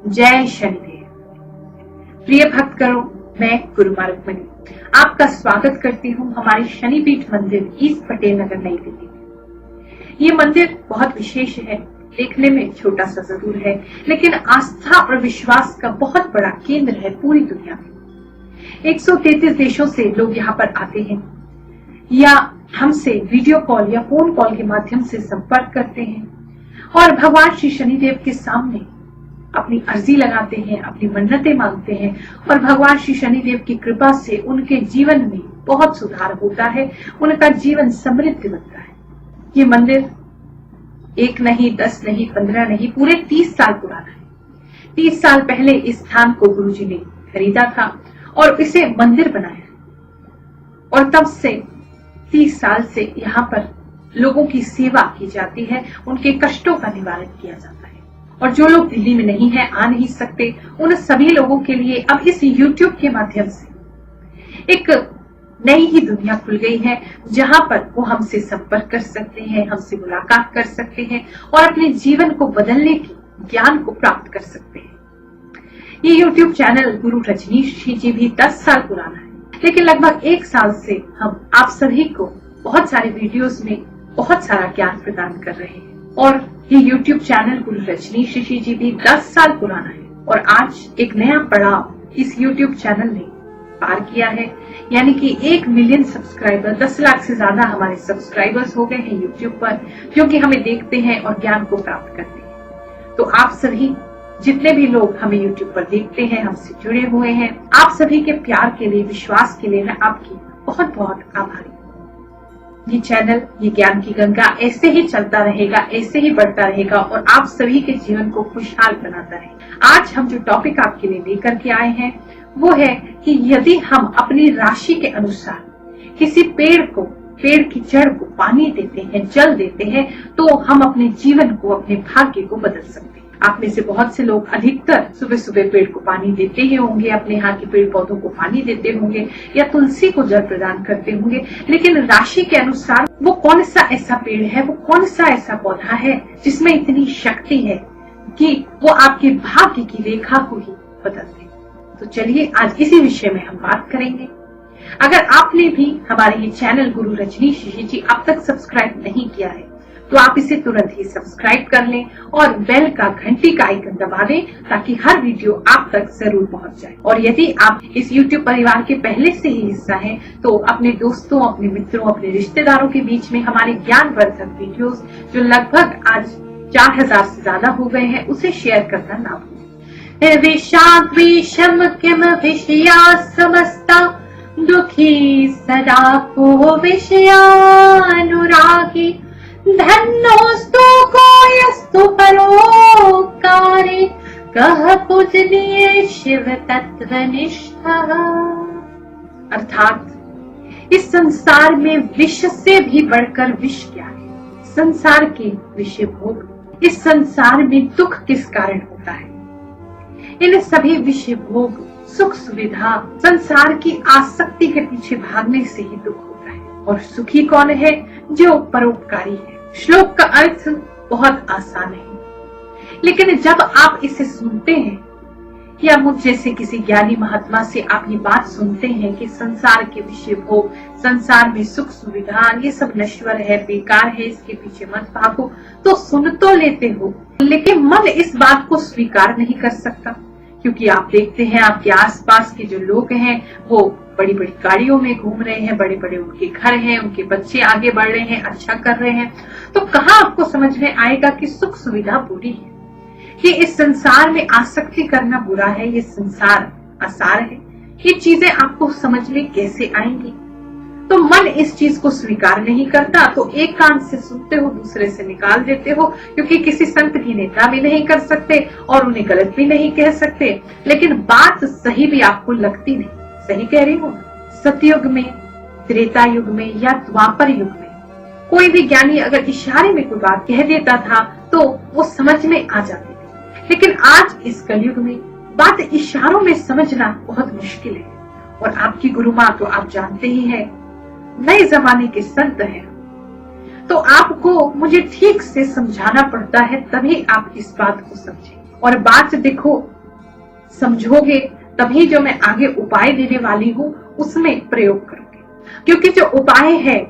जय शनिदेव। प्रिय भक्त करो, मैं गुरुमा रुक्मणी आपका स्वागत करती हूँ हमारे शनिपीठ मंदिर ईस्ट पटेल नगर नई दिल्ली में। ये मंदिर बहुत विशेष है, देखने में छोटा सा जरूर है, लेकिन आस्था और विश्वास का बहुत बड़ा केंद्र है पूरी दुनिया में। 133 देशों से लोग यहाँ पर आते हैं या हमसे वीडियो कॉल या फोन कॉल के माध्यम से संपर्क करते हैं और भगवान श्री शनिदेव के सामने अपनी अर्जी लगाते हैं, अपनी मन्नतें मांगते हैं और भगवान श्री शनिदेव की कृपा से उनके जीवन में बहुत सुधार होता है, उनका जीवन समृद्ध बनता है। ये मंदिर 1 नहीं, 10 नहीं, 15 नहीं, पूरे 30 साल पुराना है। 30 साल पहले इस स्थान को गुरुजी ने खरीदा था और इसे मंदिर बनाया और तब से 30 साल से यहाँ पर लोगों की सेवा की जाती है, उनके कष्टों का निवारण किया जाता है। और जो लोग दिल्ली में नहीं है, आ नहीं सकते, उन सभी लोगों के लिए अब इस YouTube के माध्यम से एक नई ही दुनिया खुल गई है, जहां पर वो हमसे संपर्क कर सकते हैं, हमसे मुलाकात कर सकते हैं और अपने जीवन को बदलने की ज्ञान को प्राप्त कर सकते हैं। ये YouTube चैनल गुरु रजनीश जी भी 10 साल पुराना है, लेकिन लगभग 1 साल से हम आप सभी को बहुत सारे वीडियोस में बहुत सारा ज्ञान प्रदान कर रहे हैं। और ये YouTube चैनल गुरु रजनीश जी भी 10 साल पुराना है और आज एक नया पड़ाव इस YouTube चैनल ने पार किया है, यानी कि 1 मिलियन सब्सक्राइबर, 10 लाख से ज्यादा हमारे सब्सक्राइबर्स हो गए हैं YouTube पर, जो कि हमें देखते हैं और ज्ञान को प्राप्त करते हैं। तो आप सभी जितने भी लोग हमें YouTube पर देखते हैं, हमसे जुड़े हुए हैं, आप सभी के प्यार के लिए, विश्वास के लिए मैं आपकी बहुत बहुत आभारी हूँ। ये चैनल, ये ज्ञान की गंगा ऐसे ही चलता रहेगा, ऐसे ही बढ़ता रहेगा और आप सभी के जीवन को खुशहाल बनाता रहेगा। आज हम जो टॉपिक आपके लिए लेकर के आए हैं वो है कि यदि हम अपनी राशि के अनुसार किसी पेड़ की जड़ को पानी देते हैं, जल देते हैं, तो हम अपने जीवन को, अपने भाग्य को बदल सकते हैं। आप में से बहुत से लोग अधिकतर सुबह सुबह पेड़ को पानी देते ही होंगे, अपने यहाँ के पेड़ पौधों को पानी देते होंगे या तुलसी को जल प्रदान करते होंगे, लेकिन राशि के अनुसार वो कौन सा ऐसा पेड़ है, वो कौन सा ऐसा पौधा है जिसमें इतनी शक्ति है कि वो आपके भाग्य की रेखा को ही बदल दे। तो चलिए आज इसी विषय में हम बात करेंगे। अगर आपने भी हमारे ये चैनल गुरु रजनीश जी अब तक सब्सक्राइब नहीं किया है तो आप इसे तुरंत ही सब्सक्राइब कर लें और बेल का, घंटी का आइकन दबा दें ताकि हर वीडियो आप तक जरूर पहुंच जाए। और यदि आप इस YouTube परिवार के पहले से ही हिस्सा हैं तो अपने दोस्तों, अपने मित्रों, अपने रिश्तेदारों के बीच में हमारे ज्ञानवर्धक वीडियोस जो लगभग आज 4000 से ज्यादा हो गए हैं उसे शेयर करना ना भूलें। विषाद्वेषम किम विषया समस्ता दुखी सदा को विषयानुरागी धन्योस्तु को यस्तु परोपकारे कह पूजनीय शिव तत्वनिष्ठा। अर्थात इस संसार में विष से भी बढ़कर विष क्या है? संसार के विषय भोग। इस संसार में दुख किस कारण होता है? इन सभी विषय भोग, सुख सुविधा, संसार की आसक्ति के पीछे भागने से ही दुख होता है। और सुखी कौन है? जो परोपकारी है। श्लोक का अर्थ बहुत आसान है, लेकिन जब आप इसे सुनते हैं या मुझ जैसे किसी ज्ञानी महात्मा से आप ये बात सुनते हैं कि संसार के विषय भोग, संसार में सुख सुविधा, ये सब नश्वर है, बेकार है, इसके पीछे मत भागो, तो सुन तो लेते हो, लेकिन मन इस बात को स्वीकार नहीं कर सकता। क्योंकि आप देखते हैं आपके आसपास के जो लोग हैं वो बड़ी बड़ी गाड़ियों में घूम रहे हैं, बड़े बड़े उनके घर हैं, उनके बच्चे आगे बढ़ रहे हैं, अच्छा कर रहे हैं, तो कहाँ आपको समझ में आएगा कि सुख सुविधा बुरी है, कि इस संसार में आसक्ति करना बुरा है, ये संसार आसार है। ये चीजें आपको समझ में कैसे आएंगी? तो मन इस चीज को स्वीकार नहीं करता, तो एक कान से सुनते हो, दूसरे से निकाल देते हो, क्योंकि किसी संत की निंदा भी नहीं कर सकते और उन्हें गलत भी नहीं कह सकते, लेकिन बात सही भी आपको लगती नहीं। सही कह रही हूँ? सतयुग में, त्रेता युग में या द्वापर युग में कोई भी ज्ञानी अगर इशारे में कोई बात कह देता था तो वो समझ में आ जाती थी, लेकिन आज इस कलयुग में बात इशारों में समझना बहुत मुश्किल है। और आपकी गुरु माँ तो आप जानते ही हैं, नए जमाने के संत हैं, तो आपको मुझे ठीक से समझाना पड़ता है, तभी आप इस बात को समझें। और बात देखो समझोगे तभी जो मैं आगे उपाय देने वाली हूँ उसमें प्रयोग करोगे, क्योंकि जो उपाय है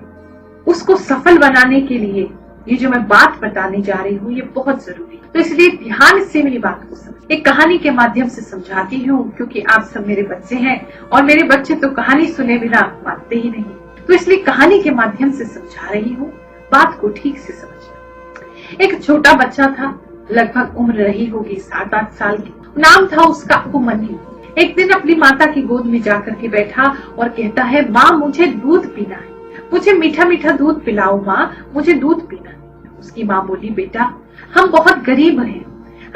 उसको सफल बनाने के लिए ये जो मैं बात बताने जा रही हूँ ये बहुत जरूरी है। तो इसलिए ध्यान से मेरी बात को समझ। एक कहानी के माध्यम से समझाती हूँ, क्योंकि आप सब मेरे बच्चे हैं और मेरे बच्चे तो कहानी सुने बिना मानते ही नहीं, तो इसलिए कहानी के माध्यम से समझा रही हूँ, बात को ठीक से समझना। एक छोटा बच्चा था, लगभग उम्र रही होगी 7-8 साल की। नाम था उसका उपमन्यु। एक दिन अपनी माता की गोद में जाकर के बैठा और कहता है, माँ मुझे दूध पीना है, मुझे मीठा मीठा दूध पिलाओ माँ, मुझे दूध पीना है। उसकी माँ बोली, बेटा हम बहुत गरीब हैं,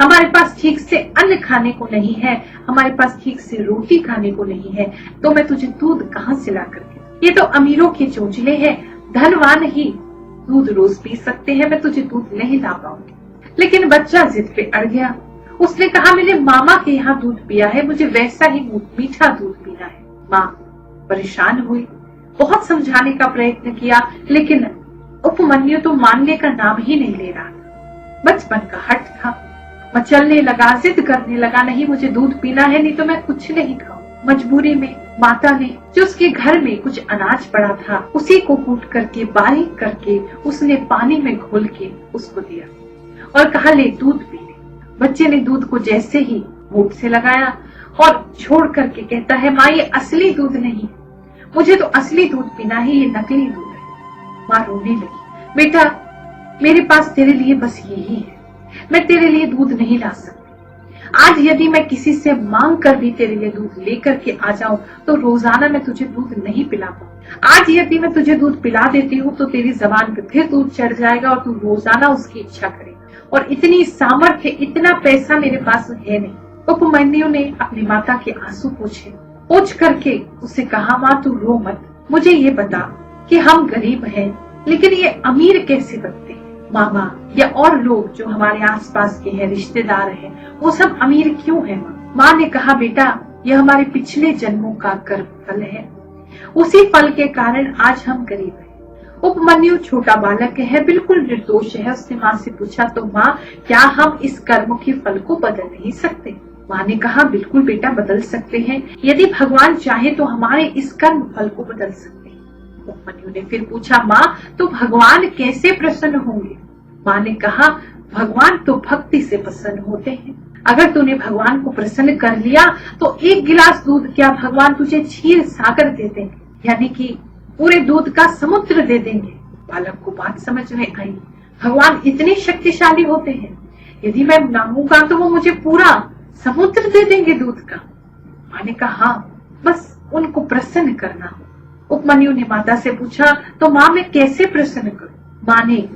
हमारे पास ठीक से अन्न खाने को नहीं है, हमारे पास ठीक से रोटी खाने को नहीं है, तो मैं तुझे दूध कहाँ से ला करके, ये तो अमीरों के चोंचले हैं, धनवान ही दूध रोज पी सकते हैं, मैं तुझे दूध नहीं ला पाऊंगी। लेकिन बच्चा जिद पे अड़ गया। उसने कहा, मैंने मामा के यहाँ दूध पिया है, मुझे वैसा ही मीठा दूध पीना है। माँ परेशान हुई, बहुत समझाने का प्रयत्न किया, लेकिन उपमन्यु तो मानने का नाम ही नहीं ले रहा था। बचपन का हट था, मचलने लगा, जिद करने लगा, नहीं मुझे दूध पीना है, नहीं तो मैं कुछ नहीं खाऊं। मजबूरी में माता ने जो उसके घर में कुछ अनाज पड़ा था उसी को कूट करके बारीक करके उसने पानी में घोल के उसको दिया और कहा, ले दूध पी ले। बच्चे ने दूध को जैसे ही मुंह से लगाया और छोड़ करके कहता है, माँ ये असली दूध नहीं, मुझे तो असली दूध पीना है, ये नकली दूध है। माँ रोने लगी, बेटा मेरे पास तेरे लिए बस यही है, मैं तेरे लिए दूध नहीं ला सकती। आज यदि मैं किसी से मांग कर भी तेरे लिए दूध लेकर के आ जाऊं तो रोजाना मैं तुझे दूध नहीं पिला पाऊं। आज यदि मैं तुझे दूध पिला देती हूँ तो तेरी जबान पे फिर दूध चढ़ जाएगा और तू रोजाना उसकी इच्छा करेगा, और इतनी सामर्थ्य, इतना पैसा मेरे पास है नहीं। उपमन्यु ने अपनी माता के आंसू पोंछ करके उससे कहा, माँ तू रो मत, मुझे ये बता कि हम गरीब हैं लेकिन ये अमीर कैसे बनते हैं? मामा या और लोग जो हमारे आसपास के हैं, रिश्तेदार हैं, वो सब अमीर क्यों हैं? माँ ने कहा, बेटा ये हमारे पिछले जन्मों का कर्म फल है, उसी फल के कारण आज हम गरीब हैं। उपमन्यु छोटा बालक है, बिल्कुल निर्दोष है। उसने माँ से पूछा, तो माँ क्या हम इस कर्म के फल को बदल नहीं सकते? माँ ने कहा, बिल्कुल बेटा बदल सकते हैं, यदि भगवान चाहे तो हमारे इस कर्म फल को बदल सकते हैं। उपमन्यु ने फिर पूछा, माँ तो भगवान कैसे प्रसन्न होंगे? माँ ने कहा, भगवान तो भक्ति से प्रसन्न होते हैं। अगर तूने भगवान को प्रसन्न कर लिया तो एक गिलास दूध क्या भगवान तुझे क्षीर सागर दे देंगे, यानी कि पूरे दूध का समुद्र दे देंगे। बालक को बात समझ में आई, भगवान इतने शक्तिशाली होते हैं, यदि मैं मांगूंगा तो वो मुझे पूरा समुद्र दे देंगे दूध का। माँ ने कहा, हाँ बस उनको प्रसन्न करना हो। उपमन्यु ने माता से पूछा, तो माँ मैं कैसे प्रसन्न करूं? माँ ने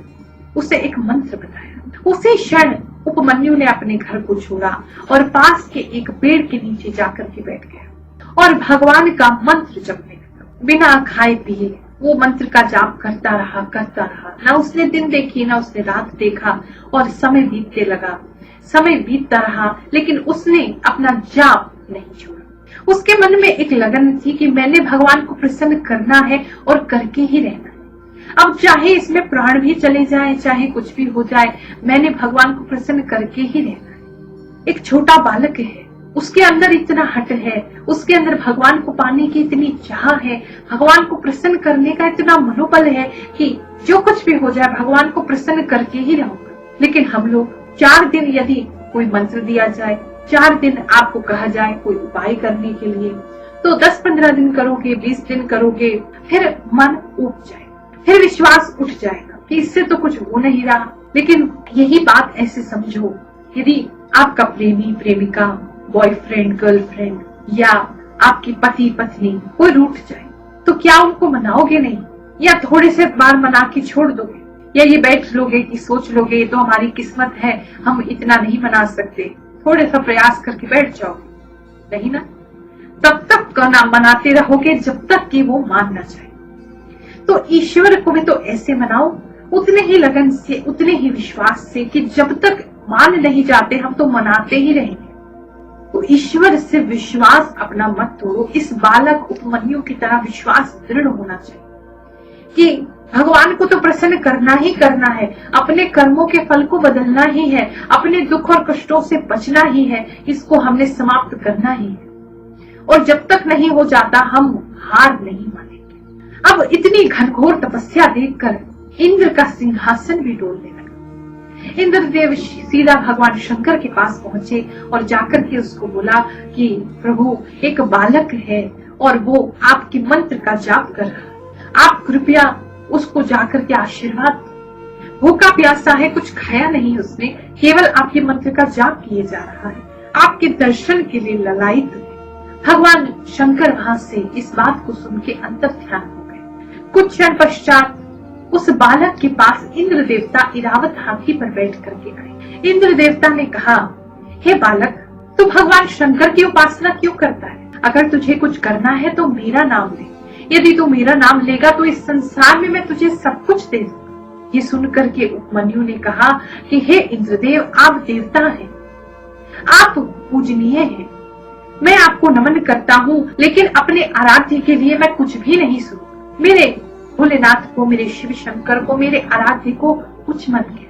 उसे एक मंत्र बताया। उसी क्षण उपमन्यु ने अपने घर को छोड़ा और पास के एक पेड़ के नीचे जाकर के बैठ गया और भगवान का मंत्र जपने लगा। बिना खाए पिए वो मंत्र का जाप करता रहा। ना उसने दिन देखी, ना उसने रात देखा, और समय बीतते लगा। समय बीतता रहा, लेकिन उसने अपना जाप नहीं छोड़ा। उसके मन में एक लगन थी कि मैंने भगवान को प्रसन्न करना है और करके ही रहना है। अब चाहे इसमें प्राण भी चले जाए, चाहे कुछ भी हो जाए, मैंने भगवान को प्रसन्न करके ही रहना है। एक छोटा बालक है, उसके अंदर इतना हट है, उसके अंदर भगवान को पाने की इतनी चाह है, भगवान को प्रसन्न करने का इतना मनोबल है कि जो कुछ भी हो जाए भगवान को प्रसन्न करके ही रहूंगा। लेकिन हम लोग 4 दिन यदि कोई मंत्र दिया जाए, 4 दिन आपको कहा जाए कोई उपाय करने के लिए, तो 10-15 दिन करोगे, 20 दिन करोगे, फिर मन उठ जाए, फिर विश्वास उठ जाएगा कि इससे तो कुछ हो नहीं रहा। लेकिन यही बात ऐसे समझो, यदि आपका प्रेमी प्रेमिका, बॉयफ्रेंड गर्लफ्रेंड या आपकी पति पत्नी कोई रूठ जाए तो क्या उनको मनाओगे नहीं, या थोड़े से बार मना के छोड़ दोगे, या ये बैठ लोगे कि सोच लोगे तो हमारी किस्मत है, हम इतना नहीं मना सकते, थोड़े सा प्रयास करके बैठ जाओगे? नहीं ना, तब तक मनाते रहोगे जब तक कि वो मान ना जाए। तो ईश्वर को भी तो ऐसे मनाओ, उतने ही लगन से, उतने ही विश्वास से कि जब तक मान नहीं जाते हम तो मनाते ही रहेंगे। तो ईश्वर से विश्वास अपना मत तोड़ो। इस बालक उपमन्यु की तरह विश्वास दृढ़ होना चाहिए कि भगवान को तो प्रसन्न करना ही करना है, अपने कर्मों के फल को बदलना ही है, अपने दुख और कष्टों से बचना ही है, इसको हमने समाप्त करना ही है। और जब तक नहीं हो जाता हम हार नहीं मानेंगे। अब इतनी घनघोर तपस्या देखकर इंद्र का सिंहासन भी डोलने लगा। इंद्रदेव सीधा भगवान शंकर के पास पहुंचे और जाकर के उसको बोला कि प्रभु, एक बालक है और वो आपके मंत्र का जाप कर रहा है, आप कृपया उसको जाकर के आशीर्वाद। भूखा प्यासा है, कुछ खाया नहीं उसने, केवल आपके मंत्र का जाप किए जा रहा है, आपके दर्शन के लिए ललायित है। भगवान शंकर वहां से इस बात को सुन के अंतर ध्यान हो गए। कुछ क्षण पश्चात उस बालक के पास इंद्र देवता इरावत हाथी पर बैठ करके आए। इंद्र देवता ने कहा, हे बालक, तू भगवान शंकर की उपासना क्यों करता है? अगर तुझे कुछ करना है तो मेरा नाम ले। यदि तू मेरा नाम लेगा तो इस संसार में मैं तुझे सब कुछ दे दूंगा। ये सुनकर के उपमन्यु ने कहा कि हे इंद्रदेव, आप देवता हैं, आप पूजनीय हैं, मैं आपको नमन करता हूँ, लेकिन अपने आराध्य के लिए मैं कुछ भी नहीं सुनूंगा। मेरे भोलेनाथ को, मेरे शिव शंकर को, मेरे आराध्य को कुछ मत कहना।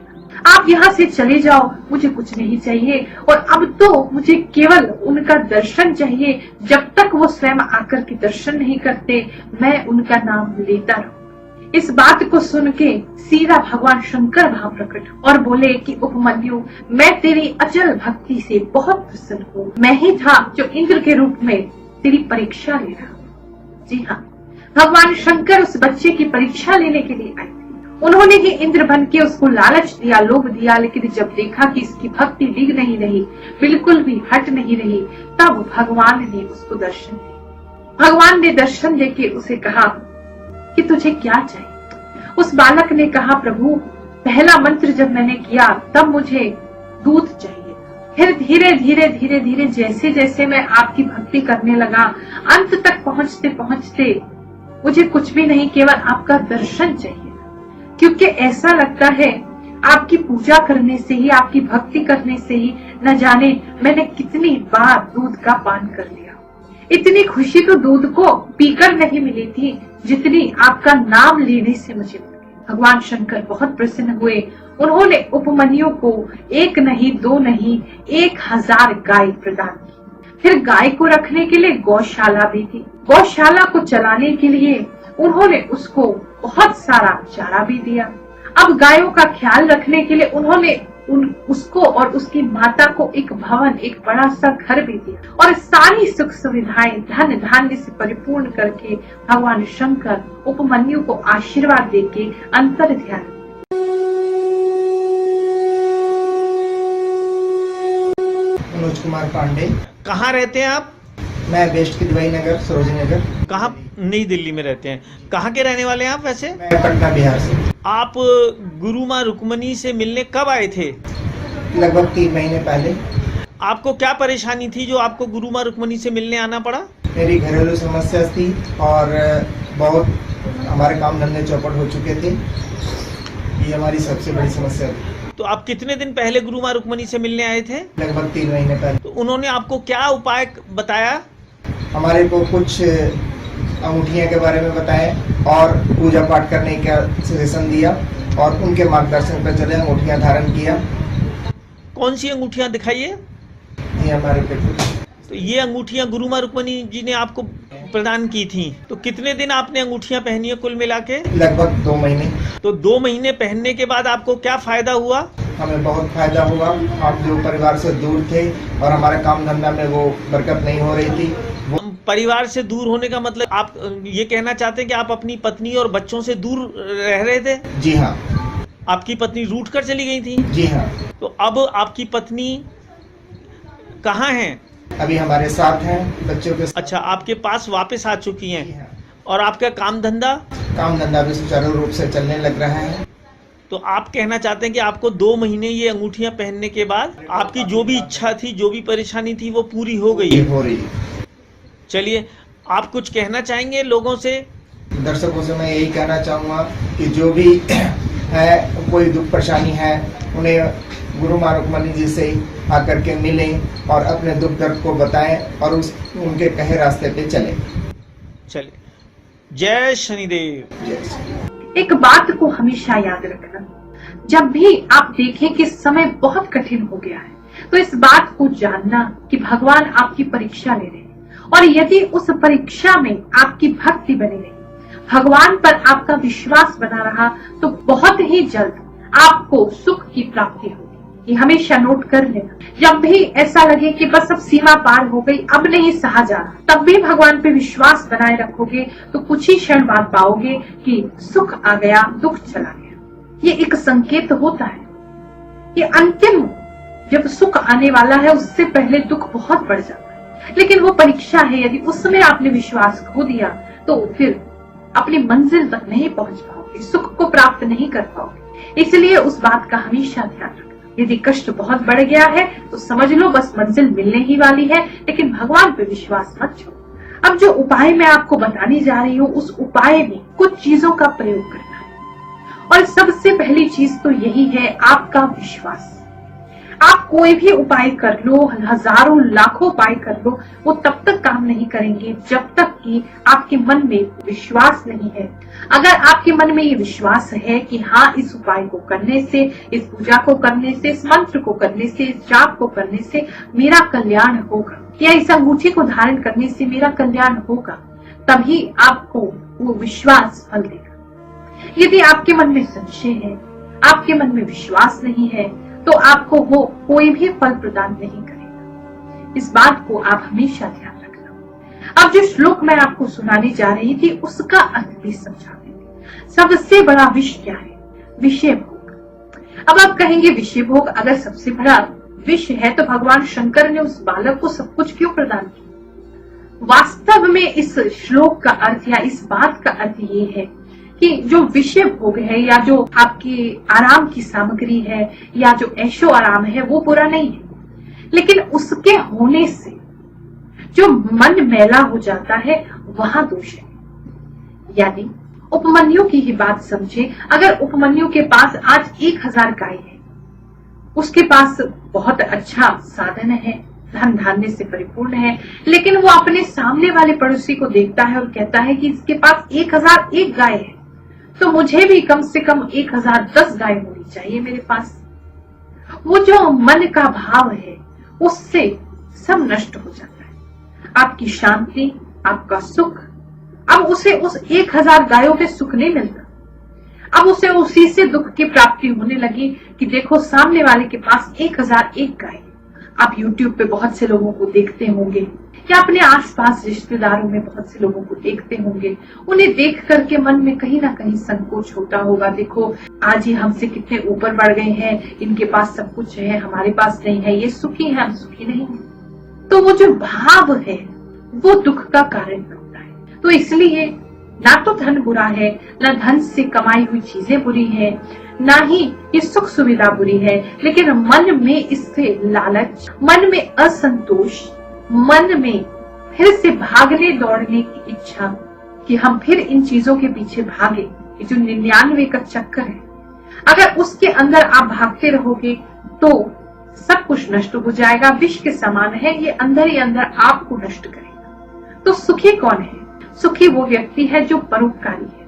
आप यहाँ से चले जाओ, मुझे कुछ नहीं चाहिए। और अब तो मुझे केवल उनका दर्शन चाहिए। जब तक वो स्वयं आकर के दर्शन नहीं करते, मैं उनका नाम लेता रहूं। इस बात को सुन के सीधा भगवान शंकर वहां प्रकट और बोले कि उपमन्यु, मैं तेरी अचल भक्ति से बहुत प्रसन्न हूँ। मैं ही था जो इंद्र के रूप में तेरी परीक्षा ले रहा हूँ। जी हाँ, भगवान शंकर उस बच्चे की परीक्षा लेने के लिए आए थे। उन्होंने ही इंद्र बन के उसको लालच दिया, लोभ दिया, लेकिन जब देखा कि इसकी भक्ति डिग नहीं रही, बिल्कुल भी हट नहीं रही, तब भगवान ने उसको दर्शन दिया। भगवान ने दर्शन देके उसे कहा कि तुझे क्या चाहिए? उस बालक ने कहा, प्रभु, पहला मंत्र जब मैंने किया तब मुझे दूध चाहिए। फिर धीरे धीरे धीरे धीरे जैसे जैसे मैं आपकी भक्ति करने लगा, अंत तक पहुंचते पहुंचते मुझे कुछ भी नहीं, केवल आपका दर्शन चाहिए। क्योंकि ऐसा लगता है आपकी पूजा करने से ही, आपकी भक्ति करने से ही न जाने मैंने कितनी बार दूध का पान कर लिया। इतनी खुशी तो दूध को पीकर नहीं मिली थी जितनी आपका नाम लेने से मुझे मिली। भगवान शंकर बहुत प्रसन्न हुए। उन्होंने उपमन्यु को एक नहीं, दो नहीं, 1000 गाय प्रदान की। फिर गाय को रखने के लिए गौशाला भी थी। गौशाला को चलाने के लिए उन्होंने उसको बहुत सारा चारा भी दिया। अब गायों का ख्याल रखने के लिए उन्होंने उसको और उसकी माता को एक भवन, एक बड़ा सा घर भी दिया और सारी सुख सुविधाएं धन धान्य से परिपूर्ण करके भगवान शंकर उपमन्यु को आशीर्वाद देके अंतर ध्यान। मनोज कुमार पांडे। कहाँ रहते हैं आप? मैं वेस्ट की दवाई नगर, सरोजनी नगर। कहाँ? नई दिल्ली में रहते हैं। कहाँ के रहने वाले हैं आप वैसे? मैं पटना, बिहार से। आप गुरु माँ रुक्मणी से मिलने कब आए थे? लगभग 3 महीने पहले। आपको क्या परेशानी थी जो आपको गुरु माँ रुक्मणी से मिलने आना पड़ा? मेरी घरेलू समस्या थी और बहुत हमारे काम धंधे चौपट हो चुके थे। ये हमारी सबसे बड़ी समस्या थी। तो आप कितने दिन पहले गुरु माँ रुक्मणी से मिलने आए थे? लगभग 3 महीने पहले। तो उन्होंने आपको क्या उपाय बताया? हमारे को कुछ अंगूठियाँ के बारे में बताया और पूजा पाठ करने का सजेशन दिया और उनके मार्गदर्शन पर चले अंगूठियाँ धारण किया। कौन सी अंगूठियाँ दिखाइए? ये हमारे पे तो ये अंगूठियाँ गुरु माँ रुक्मणी जी ने आपको प्रदान की थी। तो कितने दिन आपने अंगूठियाँ पहनी है कुल मिला के? लगभग 2 महीने। तो 2 महीने पहनने के बाद आपको क्या फायदा हुआ? हमें बहुत फायदा हुआ। हम जो परिवार से दूर थे और हमारे काम धंधा में वो बरकत नहीं हो रही थी। परिवार से दूर होने का मतलब आप ये कहना चाहते हैं कि आप अपनी पत्नी और बच्चों से दूर रह रहे थे? जी हाँ। आपकी पत्नी रूठ कर चली गई थी? जी हाँ। तो अब आपकी पत्नी कहाँ है? अभी हमारे साथ हैं, बच्चों के साथ। अच्छा, आपके पास वापस आ चुकी हैं। जी हाँ। और आपका काम धंधा? काम धंधा भी सुचारू रूप से चलने लग रहा है। तो आप कहना चाहते हैं कि आपको 2 महीने ये अंगूठियां पहनने के बाद आपकी जो भी इच्छा थी, जो भी परेशानी थी, वो पूरी हो गई है? हो रही है। चलिए, आप कुछ कहना चाहेंगे लोगों से? दर्शकों से मैं यही कहना चाहूँगा कि जो भी है, कोई दुख परेशानी है, उन्हें गुरु माँ रुक्मणी जी से आकर के मिलें और अपने दुख दर्द को बताएं और उनके कहे रास्ते पे चलें। चलिए, जय शनिदेव। जय एक बात को हमेशा याद रखना, जब भी आप देखें कि समय बहुत कठिन हो गया है, तो इस बात को जानना कि भगवान आपकी परीक्षा ले रहे हैं, और यदि उस परीक्षा में आपकी भक्ति बनी रही, भगवान पर आपका विश्वास बना रहा, तो बहुत ही जल्द आपको सुख की प्राप्ति होगी। ये हमेशा नोट कर लेना। जब भी ऐसा लगे कि बस अब सीमा पार हो गई, अब नहीं सहा जा रहा, तब भी भगवान पे विश्वास बनाए रखोगे तो कुछ ही क्षण बाद पाओगे कि सुख आ गया, दुख चला गया। ये एक संकेत होता है कि अंतिम जब सुख आने वाला है, उससे पहले दुख बहुत बढ़ जाता है, लेकिन वो परीक्षा है। यदि उसमें आपने विश्वास खो दिया तो फिर अपनी मंजिल तक नहीं पहुंच पाओगे, सुख को प्राप्त नहीं कर पाओगे। इसलिए उस बात का हमेशा ध्यान रखना। यदि कष्ट बहुत बढ़ गया है तो समझ लो बस मंजिल मिलने ही वाली है, लेकिन भगवान पे विश्वास मत छोड़ो। अब जो उपाय मैं आपको बताने जा रही हूँ, उस उपाय में कुछ चीजों का प्रयोग करना है, और सबसे पहली चीज तो यही है आपका विश्वास। आप कोई भी उपाय कर लो, हजारों लाखों उपाय कर लो, वो तब तक काम नहीं करेंगे जब तक कि आपके मन में विश्वास नहीं है। अगर आपके मन में ये विश्वास है कि हाँ, इस उपाय को करने से, इस पूजा को करने से, इस मंत्र को करने से, इस जाप को करने से मेरा कल्याण होगा, या इस अंगूठी को धारण करने से मेरा कल्याण होगा, तभी आपको वो विश्वास फल देगा। यदि आपके मन में संशय है, आपके मन में विश्वास नहीं है, तो आपको वो कोई भी फल प्रदान नहीं करेगा। इस बात को आप हमेशा ध्यान रखना। अब जो श्लोक मैं आपको सुनाने जा रही थी, उसका अर्थ भी समझा देंगे। सबसे बड़ा विष क्या है? विषय भोग। अब आप कहेंगे विषय भोग अगर सबसे बड़ा विष है, तो भगवान शंकर ने उस बालक को सब कुछ क्यों प्रदान किया? वास्तव में इस श्लोक का अर्थ या इस बात का अर्थ ये है कि जो विषय भोग है, या जो आपकी आराम की सामग्री है, या जो ऐशो आराम है, वो बुरा नहीं है, लेकिन उसके होने से जो मन मैला हो जाता है, वहां दोष है। यानी उपमन्यु की ही बात समझे। अगर उपमन्यु के पास आज 1000 गाय है, उसके पास बहुत अच्छा साधन है, धन धान्य से परिपूर्ण है, लेकिन वो अपने सामने वाले पड़ोसी को देखता है और कहता है कि इसके पास 1001 गाय है, तो मुझे भी कम से कम 1010 गाय होनी चाहिए मेरे पास। वो जो मन का भाव है, उससे सब नष्ट हो जाता है। आपकी शांति, आपका सुख, अब उसे उस 1000 गायों पे सुख नहीं मिलता। अब उसे उसी से दुख की प्राप्ति होने लगी कि देखो सामने वाले के पास 1001 गाय। आप YouTube पे बहुत से लोगों को देखते होंगे, या अपने आसपास रिश्तेदारों में बहुत से लोगों को देखते होंगे। उन्हें देख करके मन में कहीं ना कहीं संकोच होता होगा, देखो आज ही हमसे कितने ऊपर बढ़ गए हैं, इनके पास सब कुछ है, हमारे पास नहीं है, ये सुखी है, हम सुखी नहीं है। तो वो जो भाव है वो दुख का कारण बनता है। तो इसलिए ना तो धन बुरा है, ना धन से कमाई हुई चीजें बुरी है, ना ही ये सुख सुविधा बुरी है, लेकिन मन में इससे लालच, मन में असंतोष, मन में फिर से भागने दौड़ने की इच्छा कि हम फिर इन चीजों के पीछे भागे, ये जो 99 का चक्कर है, अगर उसके अंदर आप भागते रहोगे तो सब कुछ नष्ट हो जाएगा। विष के समान है, ये अंदर ही अंदर आपको नष्ट करेगा। तो सुखी कौन है? सुखी वो व्यक्ति है जो परोपकारी है।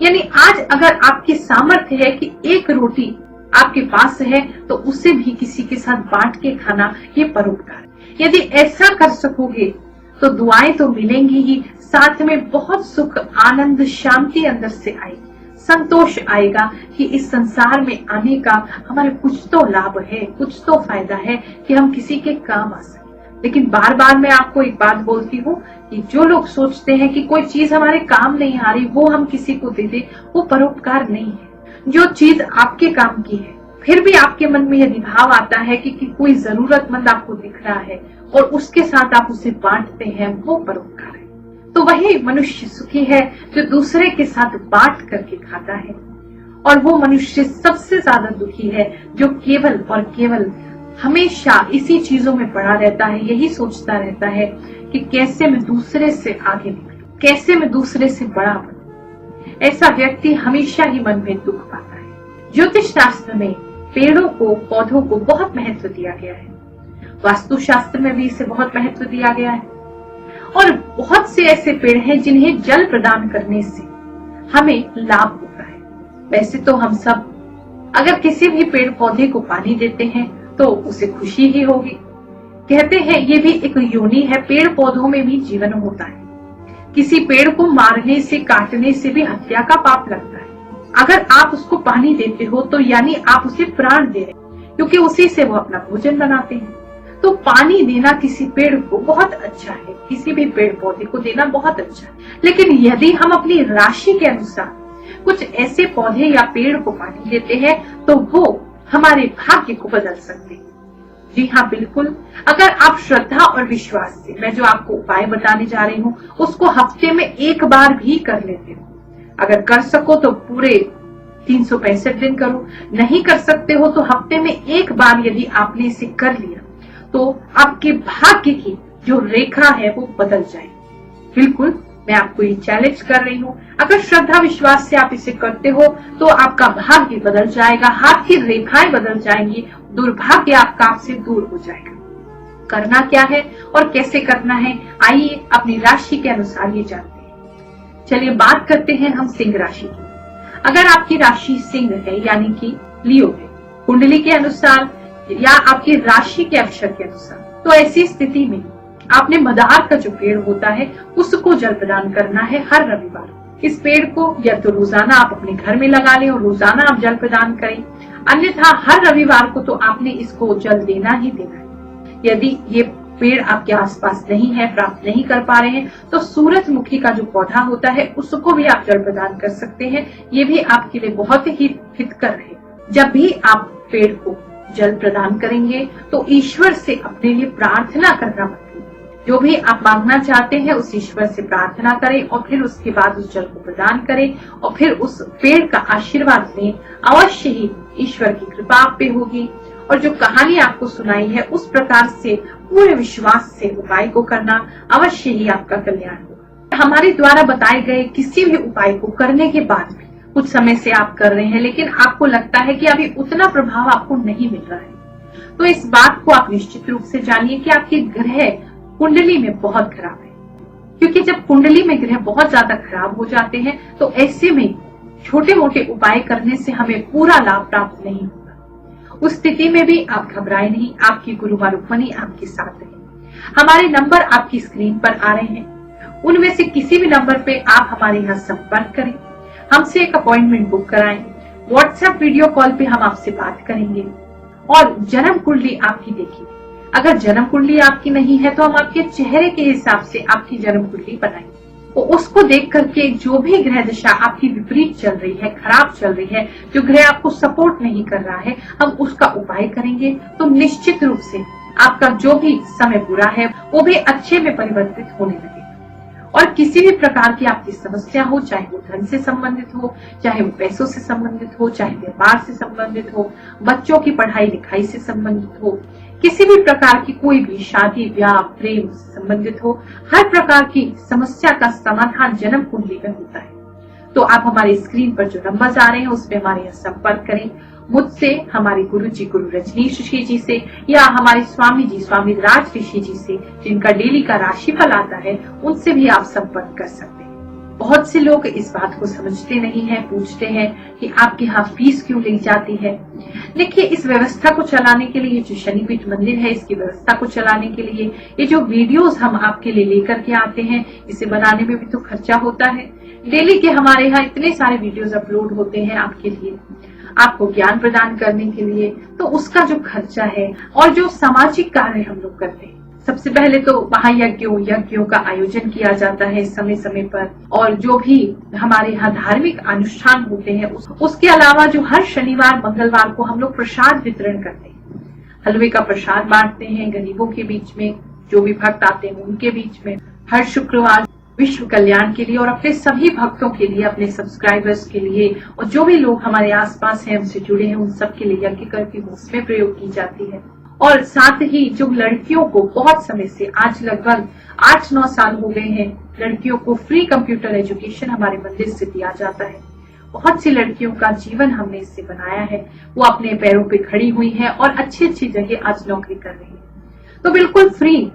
यानी आज अगर आपकी सामर्थ्य है कि एक रोटी आपके पास है, तो उसे भी किसी के साथ बांट के खाना, ये परोपकार। यदि ऐसा कर सकोगे तो दुआएं तो मिलेंगी ही, साथ में बहुत सुख, आनंद, शांति अंदर से आएगी, संतोष आएगा कि इस संसार में आने का हमारे कुछ तो लाभ है, कुछ तो फायदा है कि हम किसी के काम आ सके। लेकिन बार बार मैं आपको एक बात बोलती हूँ कि जो लोग सोचते हैं कि कोई चीज हमारे काम नहीं आ रही, वो हम किसी को दे दे, वो परोपकार नहीं है। जो चीज आपके काम की है, फिर भी आपके मन में यदि भाव आता है कि कोई जरूरतमंद आपको दिख रहा है और उसके साथ आप उसे बांटते हैं, वो परोपकार है। तो वही मनुष्य सुखी है जो दूसरे के साथ बांट करके खाता है, और वो मनुष्य सबसे ज्यादा दुखी है जो केवल और केवल हमेशा इसी चीजों में पड़ा रहता है, यही सोचता रहता है कि कैसे मैं दूसरे से आगे निकलूं, कैसे मैं दूसरे से बड़ा बनूं। ऐसा व्यक्ति हमेशा ही मन में दुख पाता है। ज्योतिष शास्त्र में पेड़ों को, पौधों को बहुत महत्व दिया गया है, वास्तु शास्त्र में भी इसे बहुत महत्व दिया गया है, और बहुत से ऐसे पेड़ हैं जिन्हें जल प्रदान करने से हमें लाभ होता है। वैसे तो हम सब अगर किसी भी पेड़ पौधे को पानी देते हैं तो उसे खुशी ही होगी। कहते हैं ये भी एक योनि है, पेड़ पौधों में भी जीवन होता है। किसी पेड़ को मारने से, काटने से भी हत्या का पाप लगता है। अगर आप उसको पानी देते हो तो यानी आप उसे प्राण दे रहे हैं, क्योंकि उसी से वो अपना भोजन बनाते हैं। तो पानी देना किसी पेड़ को बहुत अच्छा है, किसी भी पेड़ पौधे को देना बहुत अच्छा है। लेकिन यदि हम अपनी राशि के अनुसार कुछ ऐसे पौधे या पेड़ को पानी देते हैं तो वो हमारे भाग्य को बदल सकते हैं। जी हाँ, बिल्कुल। अगर आप श्रद्धा और विश्वास से मैं जो आपको उपाय बताने जा रही हूँ उसको हफ्ते में एक बार भी कर लेते हो, अगर कर सको तो पूरे 365 दिन करो, नहीं कर सकते हो तो हफ्ते में एक बार यदि आपने इसे कर लिया तो आपके भाग्य की जो रेखा है वो बदल जाएगी। बिल्कुल, मैं आपको ये चैलेंज कर रही हूँ। अगर श्रद्धा विश्वास से आप इसे करते हो तो आपका भाग्य बदल जाएगा, हाथ की रेखाएं बदल जाएंगी, दुर्भाग्य आपका आपसे दूर हो जाएगा। करना क्या है और कैसे करना है, आइए अपनी राशि के अनुसार ये जानते हैं। चलिए बात करते हैं हम सिंह राशि की। अगर आपकी राशि सिंह है यानी कि लियो है, कुंडली के अनुसार या आपकी राशि के अक्षर के अनुसार, तो ऐसी स्थिति में आपने मदार का जो पेड़ होता है उसको जल प्रदान करना है हर रविवार। इस पेड़ को या तो रोजाना आप अपने घर में लगा लें और रोजाना आप जल प्रदान करें, अन्यथा हर रविवार को तो आपने इसको जल देना ही देना है। यदि ये पेड़ आपके आसपास नहीं है, प्राप्त नहीं कर पा रहे हैं, तो सूरजमुखी का जो पौधा होता है उसको भी आप जल प्रदान कर सकते हैं। ये भी आपके लिए बहुत ही हितकर है। जब भी आप पेड़ को जल प्रदान करेंगे तो ईश्वर से अपने लिए प्रार्थना करना मत भूलिए। जो भी आप मांगना चाहते हैं उस ईश्वर से प्रार्थना करें और फिर उसके बाद उस जल को प्रदान करें और फिर उस पेड़ का आशीर्वाद लें। अवश्य ही ईश्वर की कृपा आप पे होगी। और जो कहानी आपको सुनाई है उस प्रकार से पूरे विश्वास से उपाय को करना, अवश्य ही आपका कल्याण होगा। हमारे द्वारा बताए गए किसी भी उपाय को करने के बाद भी कुछ समय से आप कर रहे हैं लेकिन आपको लगता है कि अभी उतना प्रभाव आपको नहीं मिल रहा है, तो इस बात को आप निश्चित रूप से जानिए कि आपके ग्रह कुंडली में बहुत खराब है। क्योंकि जब कुंडली में ग्रह बहुत ज्यादा खराब हो जाते हैं तो ऐसे में छोटे मोटे उपाय करने से हमें पूरा लाभ प्राप्त नहीं होगा। उस स्थिति में भी आप घबराए नहीं, आपकी गुरु माँ रुक्मणी आपके साथ है। हमारे नंबर आपकी स्क्रीन पर आ रहे हैं, उनमें से किसी भी नंबर पे आप हमारे यहाँ संपर्क करें, हमसे एक अपॉइंटमेंट बुक कराएं। व्हाट्सएप वीडियो कॉल पे हम आपसे बात करेंगे और जन्म कुंडली आपकी देखिए। अगर जन्म कुंडली आपकी नहीं है तो हम आपके चेहरे के हिसाब से आपकी जन्म कुंडली बनाएंगे। तो उसको देख करके जो भी ग्रह दशा आपकी विपरीत चल रही है, खराब चल रही है, जो ग्रह आपको सपोर्ट नहीं कर रहा है, हम उसका उपाय करेंगे तो निश्चित रूप से आपका जो भी समय बुरा है वो भी अच्छे में परिवर्तित होने लगेगा। और किसी भी प्रकार की आपकी समस्या हो, चाहे वो धन से संबंधित हो, चाहे वो पैसों से संबंधित हो, चाहे व्यापार से संबंधित हो, बच्चों की पढ़ाई लिखाई से संबंधित हो, किसी भी प्रकार की कोई भी शादी ब्याह प्रेम से संबंधित हो, हर प्रकार की समस्या का समाधान जन्म कुंडली में होता है। तो आप हमारी स्क्रीन पर जो नंबर्स आ रहे हैं उसमें हमारे यहाँ संपर्क करें। मुझसे, हमारे गुरु जी गुरु रजनीश ऋषि जी से या हमारे स्वामी जी स्वामी राज ऋषि जी से जिनका डेली का राशिफल आता है, उनसे भी आप संपर्क कर सकते हैं। बहुत से लोग इस बात को समझते नहीं है, पूछते हैं कि आपके यहाँ फीस क्यों ली जाती है। देखिए, इस व्यवस्था को चलाने के लिए, जो शनिपीठ मंदिर है इसकी व्यवस्था को चलाने के लिए ये जो वीडियोस हम आपके लिए लेकर के आते हैं, इसे बनाने में भी तो खर्चा होता है। डेली के हमारे यहाँ इतने सारे वीडियोस अपलोड होते हैं आपके लिए, आपको ज्ञान प्रदान करने के लिए, तो उसका जो खर्चा है और जो सामाजिक कार्य हम लोग करते हैं, सबसे पहले तो यज्ञों का आयोजन किया जाता है समय समय पर, और जो भी हमारे यहाँ धार्मिक अनुष्ठान होते हैं उसके अलावा जो हर शनिवार मंगलवार को हम लोग प्रसाद वितरण करते हैं, हलवे का प्रसाद बांटते हैं गरीबों के बीच में, जो भी भक्त आते हैं उनके बीच में, हर शुक्रवार विश्व कल्याण के लिए और अपने सभी भक्तों के लिए, अपने सब्सक्राइबर्स के लिए और जो भी लोग हमारे आसपास हैं हमसे जुड़े हैं उन सब के लिए यज्ञ करके उसमें प्रयोग की जाती है। और साथ ही जो लड़कियों को बहुत समय से, आज लगभग 8-9 साल हो गए हैं, लड़कियों को फ्री कंप्यूटर एजुकेशन हमारे मंदिर से दिया जाता है। बहुत सी लड़कियों का जीवन हमने इससे बनाया है, वो अपने पैरों पे खड़ी हुई है और अच्छी अच्छी जगह आज नौकरी कर रही है। तो बिल्कुल फ्री,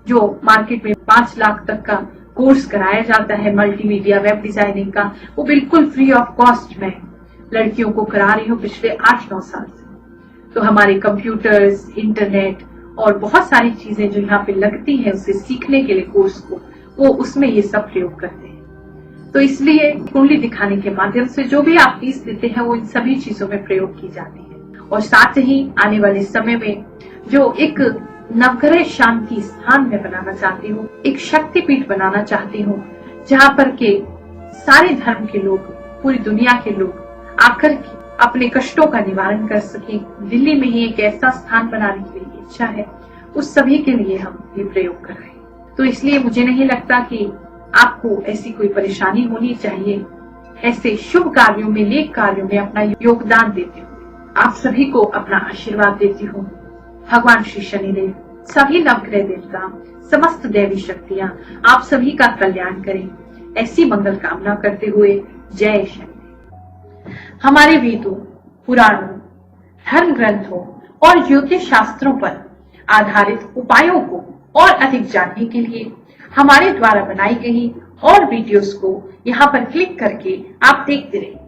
जो मार्केट में 5 लाख तक का कोर्स कराया जाता है मल्टीमीडिया वेब डिजाइनिंग का, वो बिल्कुल फ्री ऑफ कॉस्ट में लड़कियों को करा रही हूँ पिछले 8-9 साल से। तो हमारे कंप्यूटर्स, इंटरनेट और बहुत सारी चीजें जो यहाँ पे लगती हैं उसे सीखने के लिए कोर्स को, वो उसमें ये सब प्रयोग करते हैं। तो इसलिए कुंडली दिखाने के माध्यम से जो भी आप फीस देते हैं वो इन सभी चीजों में प्रयोग की जाती है। और साथ ही आने वाले समय में जो एक नवग्रह शांति स्थान में बनाना चाहती हूँ, एक शक्तिपीठ बनाना चाहती हूँ, जहाँ पर के सारे धर्म के लोग, पूरी दुनिया के लोग आकर के अपने कष्टों का निवारण कर सके। दिल्ली में ही एक ऐसा स्थान बनाने की मेरी इच्छा है, उस सभी के लिए हम ये प्रयोग कर रहे हैं। तो इसलिए मुझे नहीं लगता कि आपको ऐसी कोई परेशानी होनी चाहिए। ऐसे शुभ कार्यों में, नेक कार्यों में अपना योगदान देते हुए आप सभी को अपना आशीर्वाद देती हूँ। भगवान श्री शनिदेव, सभी नवग्रह देवता, समस्त दैवी शक्तियाँ आप सभी का कल्याण करें, ऐसी मंगल कामना करते हुए जय शनिदेव। हमारे वेदों, पुराणों, धर्म ग्रंथों और ज्योतिष शास्त्रों पर आधारित उपायों को और अधिक जानने के लिए हमारे द्वारा बनाई गई और वीडियोस को यहाँ पर क्लिक करके आप देखते रहिए।